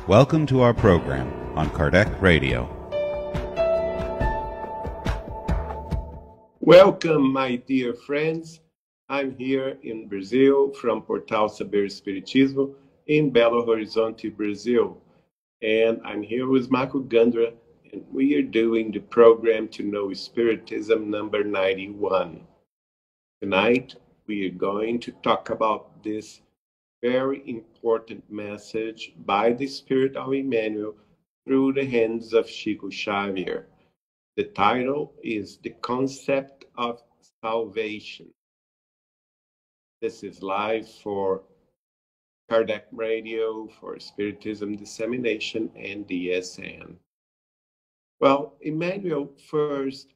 Welcome to our program on Kardec Radio. Welcome, my dear friends. I'm here in Brazil from Portal Saber Espiritismo in Belo Horizonte, Brazil. And I'm here with Marco Gandra, and we are doing the program to Know Spiritism number 91. Tonight, we are going to talk about this very important message by the Spirit of Emmanuel through the hands of Chico Xavier. The title is The Concept of Salvation. This is live for Kardec Radio, for Spiritism Dissemination, and DSN. Well, Emmanuel first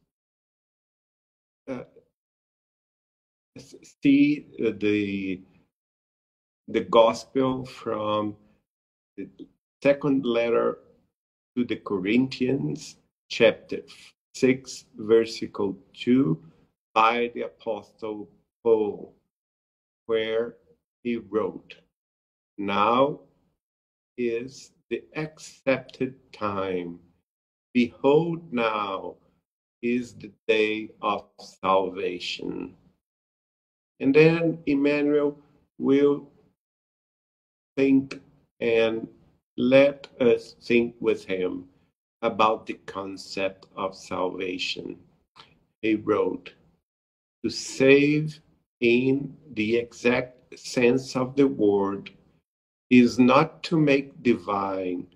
see the gospel from the second letter to the Corinthians, chapter 6, versicle 2, by the Apostle Paul, where he wrote, "Now is the accepted time. Behold, now is the day of salvation." And then Emmanuel will think and let us think with him about the concept of salvation. He wrote, "To save in the exact sense of the word is not to make divine,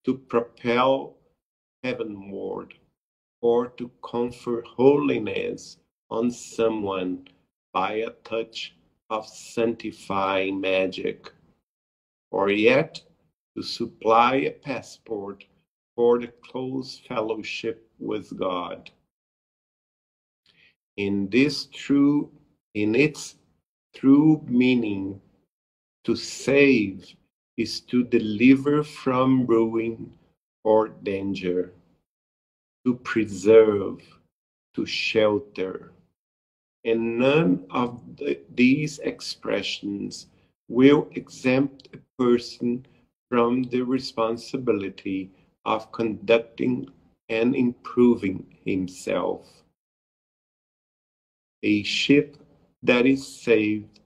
to propel heavenward, or to confer holiness on someone by a touch of sanctifying magic, or yet to supply a passport for the close fellowship with God. In its true meaning, to save is to deliver from ruin or danger, to preserve, to shelter. And none of these expressions will exempt a person from the responsibility of conducting and improving himself. A ship that is saved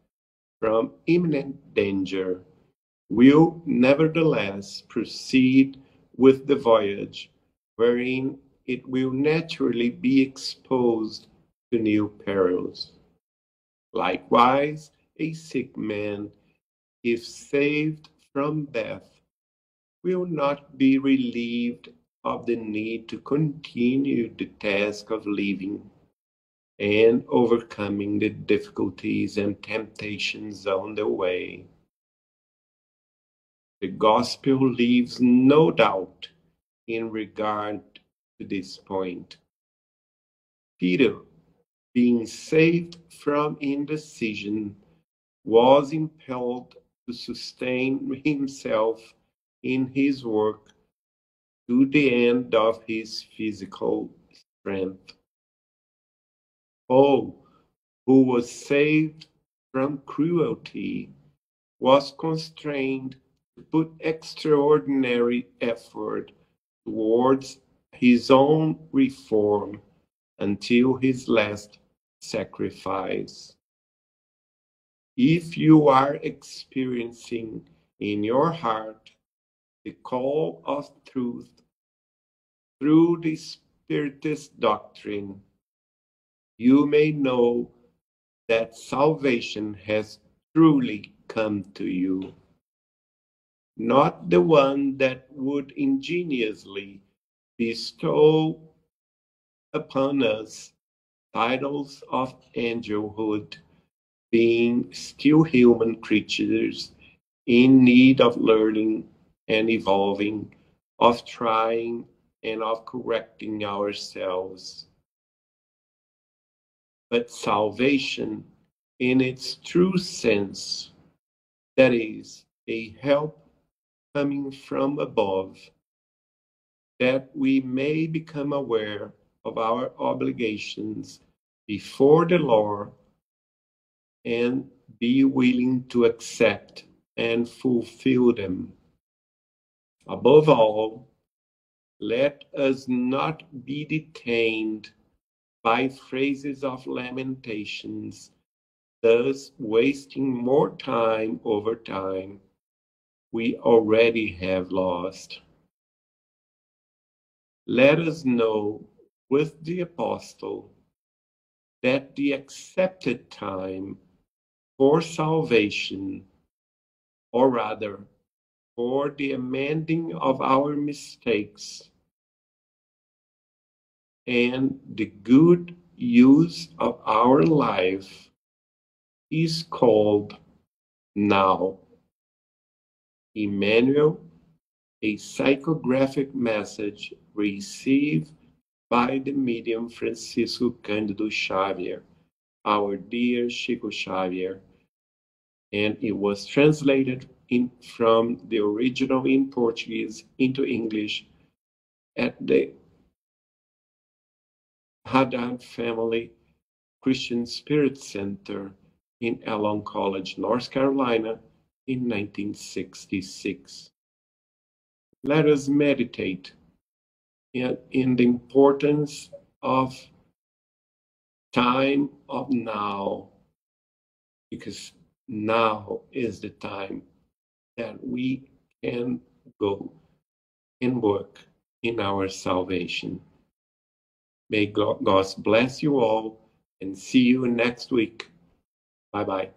from imminent danger will nevertheless proceed with the voyage, wherein it will naturally be exposed to new perils. Likewise, a sick man, if saved from death, will not be relieved of the need to continue the task of living and overcoming the difficulties and temptations on the way. The gospel leaves no doubt in regard to this point. Peter, being saved from indecision, was impelled to sustain himself in his work to the end of his physical strength. Paul, who was saved from cruelty, was constrained to put extraordinary effort towards his own reform until his last sacrifice. If you are experiencing in your heart the call of truth through the Spiritist doctrine, you may know that salvation has truly come to you. Not the one that would ingeniously bestow upon us titles of angelhood, being still human creatures in need of learning and evolving, of trying and of correcting ourselves. But salvation in its true sense, that is, a help coming from above, that we may become aware of our obligations before the Lord and be willing to accept and fulfill them. Above all, let us not be detained by phrases of lamentations, thus wasting more time over time we already have lost. Let us know with the apostle that the accepted time for salvation, or rather for the amending of our mistakes and the good use of our life, is called now. Emmanuel, a psychographic message received by the medium Francisco Cândido Xavier, our dear Chico Xavier, and it was translated from the original in Portuguese into English at the Haddad Family Christian Spirit Center in Elon College, North Carolina, in 1966. Let us meditate in the importance of time of now, because now is the time that we can go and work in our salvation. May God bless you all, and see you next week. Bye-bye.